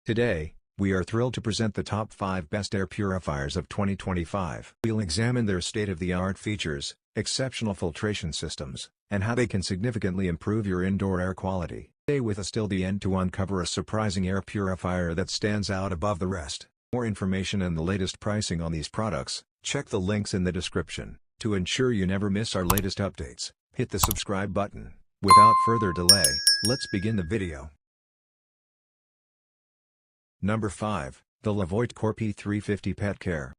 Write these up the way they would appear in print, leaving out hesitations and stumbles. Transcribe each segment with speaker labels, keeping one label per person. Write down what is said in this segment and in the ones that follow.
Speaker 1: Today, we are thrilled to present the top 5 best air purifiers of 2025. We'll examine their state-of-the-art features, exceptional filtration systems, and how they can significantly improve your indoor air quality. Stay with us till the end to uncover a surprising air purifier that stands out above the rest. For more information and the latest pricing on these products, check the links in the description. To ensure you never miss our latest updates, hit the subscribe button. Without further delay, let's begin the video. Number 5, the Levoit Core P350 Pet Care.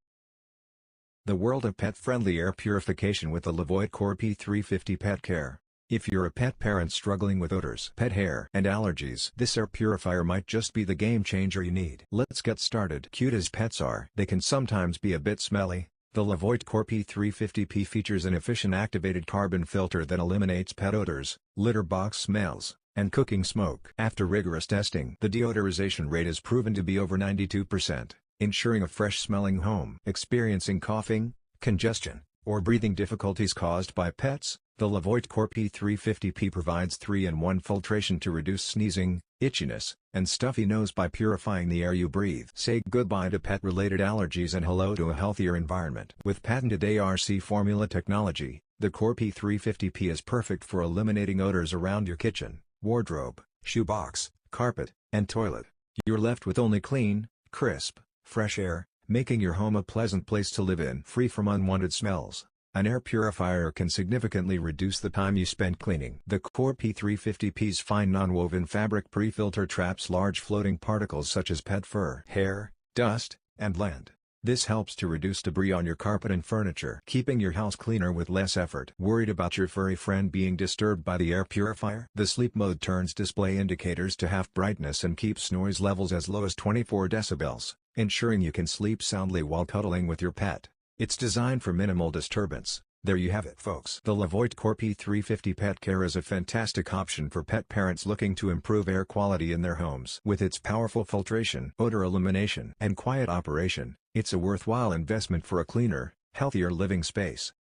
Speaker 1: The world of pet-friendly air purification with the Levoit Core P350 Pet Care. If you're a pet parent struggling with odors, pet hair, and allergies, this air purifier might just be the game changer you need. Let's get started. Cute as pets are, they can sometimes be a bit smelly. The Levoit Core P350P features an efficient activated carbon filter that eliminates pet odors, litter box smells, and cooking smoke. After rigorous testing, the deodorization rate is proven to be over 92%, ensuring a fresh-smelling home. Experiencing coughing, congestion, or breathing difficulties caused by pets? The Levoit Core P350P provides 3-in-1 filtration to reduce sneezing, itchiness, and stuffy nose by purifying the air you breathe. Say goodbye to pet-related allergies and hello to a healthier environment. With patented ARC formula technology, the Core P350P is perfect for eliminating odors around your kitchen, wardrobe, shoebox, carpet, and toilet. You're left with only clean, crisp, fresh air, making your home a pleasant place to live in. Free from unwanted smells, an air purifier can significantly reduce the time you spend cleaning. The Core P350P's fine non-woven fabric pre-filter traps large floating particles such as pet fur, hair, dust, and lint. This helps to reduce debris on your carpet and furniture, keeping your house cleaner with less effort. Worried about your furry friend being disturbed by the air purifier? The sleep mode turns display indicators to half brightness and keeps noise levels as low as 24 decibels, ensuring you can sleep soundly while cuddling with your pet. It's designed for minimal disturbance. There you have it, folks. The Levoit Core P350 Pet Care is a fantastic option for pet parents looking to improve air quality in their homes. With its powerful filtration, odor elimination, and quiet operation, it's a worthwhile investment for a cleaner, healthier living space.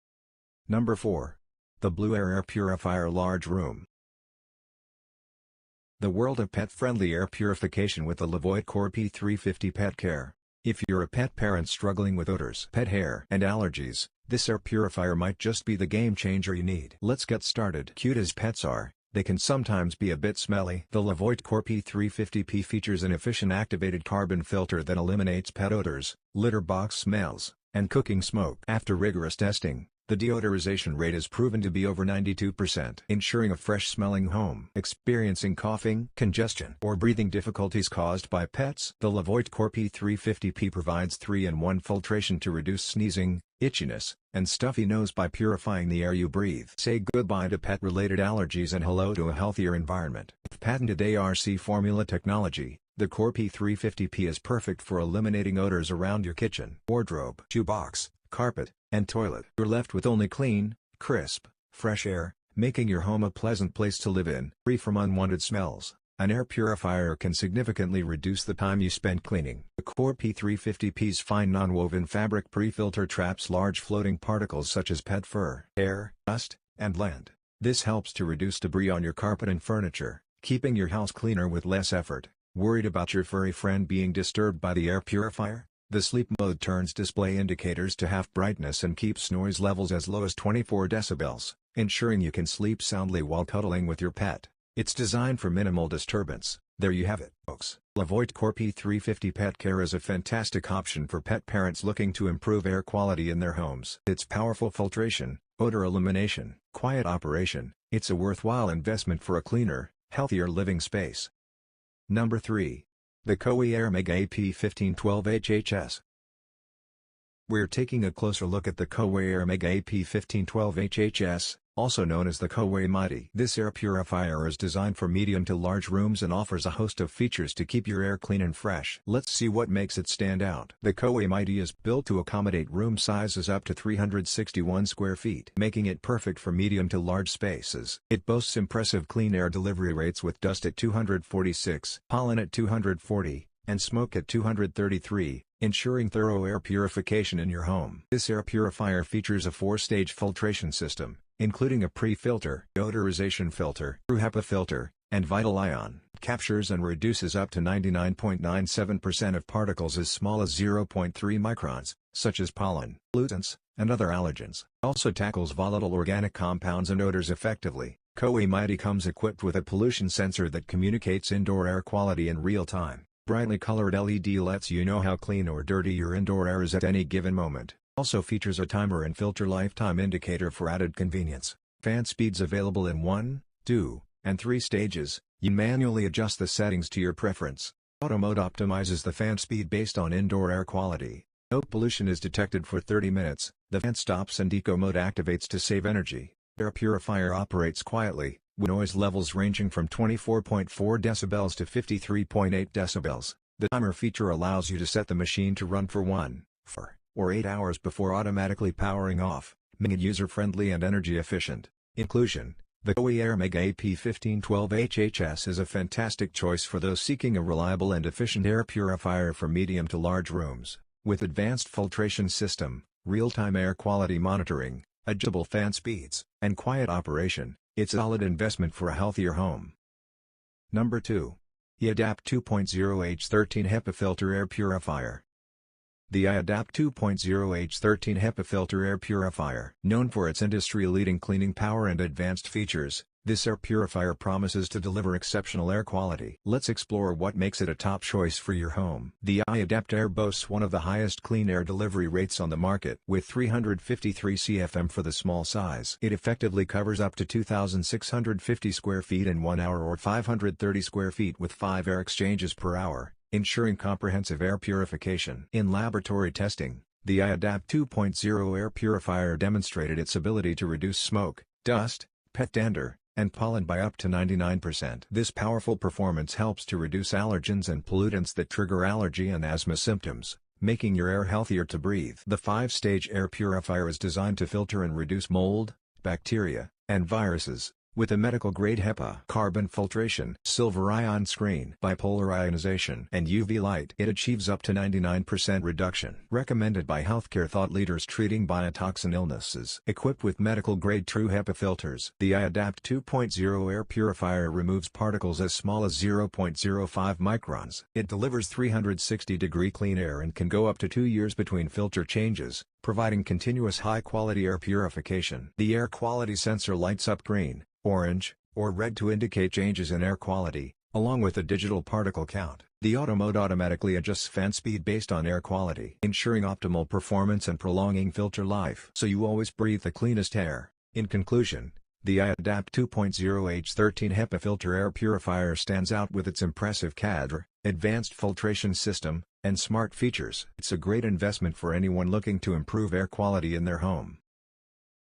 Speaker 1: Number 4. The Blue Air Purifier Large Room. The world of pet-friendly air purification with the Levoit Core P350 Pet Care. If you're a pet parent struggling with odors, pet hair, and allergies, this air purifier might just be the game changer you need. Let's get started. Cute as pets are, they can sometimes be a bit smelly. The Levoit Core P350P features an efficient activated carbon filter that eliminates pet odors, litter box smells, and cooking smoke. After rigorous testing, the deodorization rate is proven to be over 92%, ensuring a fresh-smelling home. Experiencing coughing, congestion, or breathing difficulties caused by pets? The Levoit Core P350P provides 3-in-1 filtration to reduce sneezing, itchiness, and stuffy nose by purifying the air you breathe. Say goodbye to pet-related allergies and hello to a healthier environment. With patented ARC formula technology, the Core P350P is perfect for eliminating odors around your kitchen, wardrobe, shoebox, carpet, and toilet. You're left with only clean, crisp, fresh air, making your home a pleasant place to live in. Free from unwanted smells, an air purifier can significantly reduce the time you spend cleaning. The Core P350P's fine non-woven fabric pre-filter traps large floating particles such as pet fur, hair, dust, and lint. This helps to reduce debris on your carpet and furniture, keeping your house cleaner with less effort. Worried about your furry friend being disturbed by the air purifier? The sleep mode turns display indicators to half brightness and keeps noise levels as low as 24 decibels, ensuring you can sleep soundly while cuddling with your pet. It's designed for minimal disturbance. There you have it, folks. Levoit Core P350 Pet Care is a fantastic option for pet parents looking to improve air quality in their homes. Its powerful filtration, odor elimination, quiet operation, it's a worthwhile investment for a cleaner, healthier living space. Number 3. The Coway Airmega AP1512HHS. We're taking a closer look at the Coway Airmega AP1512HHS, also known as the Coway Mighty. This air purifier is designed for medium to large rooms and offers a host of features to keep your air clean and fresh. Let's see what makes it stand out. The Coway Mighty is built to accommodate room sizes up to 361 square feet, making it perfect for medium to large spaces. It boasts impressive clean air delivery rates with dust at 246, pollen at 240, and smoke at 233, ensuring thorough air purification in your home. This air purifier features a 4-stage filtration system, including a pre-filter, deodorization filter, HEPA filter, and vital ion. captures and reduces up to 99.97% of particles as small as 0.3 microns, such as pollen, pollutants, and other allergens. Also tackles volatile organic compounds and odors effectively. Coway Mighty comes equipped with a pollution sensor that communicates indoor air quality in real time. Brightly colored LED lets you know how clean or dirty your indoor air is at any given moment. Also features a timer and filter lifetime indicator for added convenience. Fan speeds available in 1, 2, and 3 stages. You manually adjust the settings to your preference. Auto mode optimizes the fan speed based on indoor air quality. No pollution is detected for 30 minutes. The fan stops and eco mode activates to save energy. Air purifier operates quietly, with noise levels ranging from 24.4 decibels to 53.8 decibels. The timer feature allows you to set the machine to run for 1, 4, or 8 hours before automatically powering off, making it user-friendly and energy efficient. Inclusion: the Coway Airmega AP1512HHS is a fantastic choice for those seeking a reliable and efficient air purifier for medium to large rooms. With advanced filtration system, real-time air quality monitoring, adjustable fan speeds, and quiet operation, it's a solid investment for a healthier home. Number 2. iadapt 2.0H13 HEPA Filter Air Purifier. The iadapt 2.0H13 HEPA Filter Air Purifier. Known for its industry-leading cleaning power and advanced features, this air purifier promises to deliver exceptional air quality. Let's explore what makes it a top choice for your home. The iadapt Air boasts one of the highest clean air delivery rates on the market. With 353 CFM for the small size, it effectively covers up to 2,650 square feet in 1 hour or 530 square feet with 5 air exchanges per hour, ensuring comprehensive air purification. In laboratory testing, the iadapt 2.0 air purifier demonstrated its ability to reduce smoke, dust, pet dander, and pollen by up to 99%. This powerful performance helps to reduce allergens and pollutants that trigger allergy and asthma symptoms, making your air healthier to breathe. The 5-stage air purifier is designed to filter and reduce mold, bacteria, and viruses, with a medical-grade HEPA, carbon filtration, silver ion screen, bipolar ionization, and UV light. It achieves up to 99% reduction. Recommended by healthcare thought leaders treating biotoxin illnesses. Equipped with medical-grade true HEPA filters, the iadapt 2.0 air purifier removes particles as small as 0.05 microns. It delivers 360-degree clean air and can go up to 2 years between filter changes, providing continuous high-quality air purification. The air quality sensor lights up green, orange, or red to indicate changes in air quality, along with a digital particle count. The auto mode automatically adjusts fan speed based on air quality, ensuring optimal performance and prolonging filter life, so you always breathe the cleanest air. In conclusion, the iadapt 2.0H13 HEPA Filter Air Purifier stands out with its impressive cadre, advanced filtration system, and smart features. It's a great investment for anyone looking to improve air quality in their home.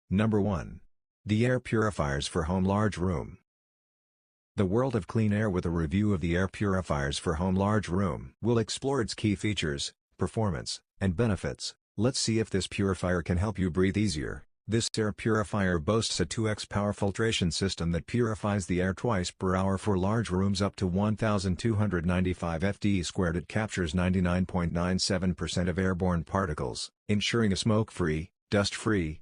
Speaker 1: Number 1. The air purifiers for home large room. The world of clean air with a review of the air purifiers for home large room. We'll explore its key features, performance, and benefits. Let's see if this purifier can help you breathe easier. This air purifier boasts a 2x power filtration system that purifies the air twice per hour for large rooms up to 1,295 FD². It captures 99.97% of airborne particles, ensuring a smoke-free, dust-free,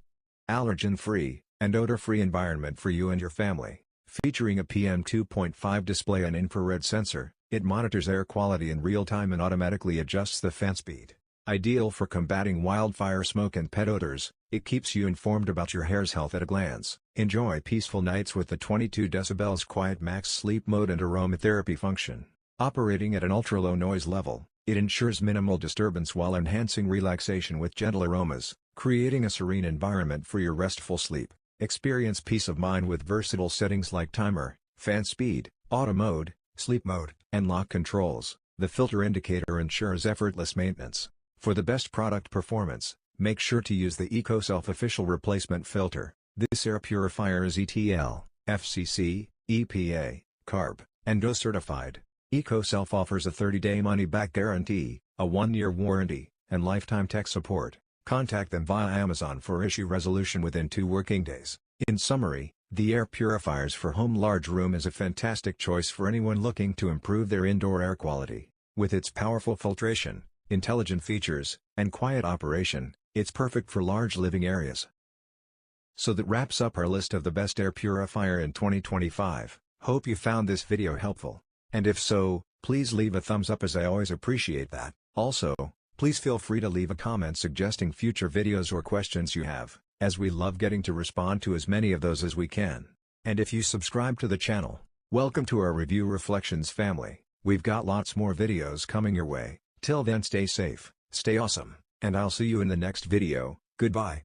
Speaker 1: allergen-free, and odor-free environment for you and your family. Featuring a PM2.5 display and infrared sensor, it monitors air quality in real time and automatically adjusts the fan speed. Ideal for combating wildfire smoke and pet odors, it keeps you informed about your hair's health at a glance. Enjoy peaceful nights with the 22 decibels Quiet Max sleep mode and aromatherapy function. Operating at an ultra-low noise level, it ensures minimal disturbance while enhancing relaxation with gentle aromas, creating a serene environment for your restful sleep. Experience peace of mind with versatile settings like timer, fan speed, auto mode, sleep mode, and lock controls. The filter indicator ensures effortless maintenance. For the best product performance, make sure to use the EcoSelf official replacement filter. This air purifier is ETL, FCC, EPA, CARB, and DO certified. EcoSelf offers a 30-day money-back guarantee, a 1-year warranty, and lifetime tech support. Contact them via Amazon for issue resolution within 2 working days. In summary, the air purifiers for home large room is a fantastic choice for anyone looking to improve their indoor air quality. With its powerful filtration, intelligent features, and quiet operation, it's perfect for large living areas. So that wraps up our list of the best air purifier in 2025. Hope you found this video helpful. And if so, please leave a thumbs up as I always appreciate that. Also, please feel free to leave a comment suggesting future videos or questions you have, as we love getting to respond to as many of those as we can. And if you subscribe to the channel, welcome to our Review Reflections family. We've got lots more videos coming your way. Till then, stay safe, stay awesome, and I'll see you in the next video. Goodbye.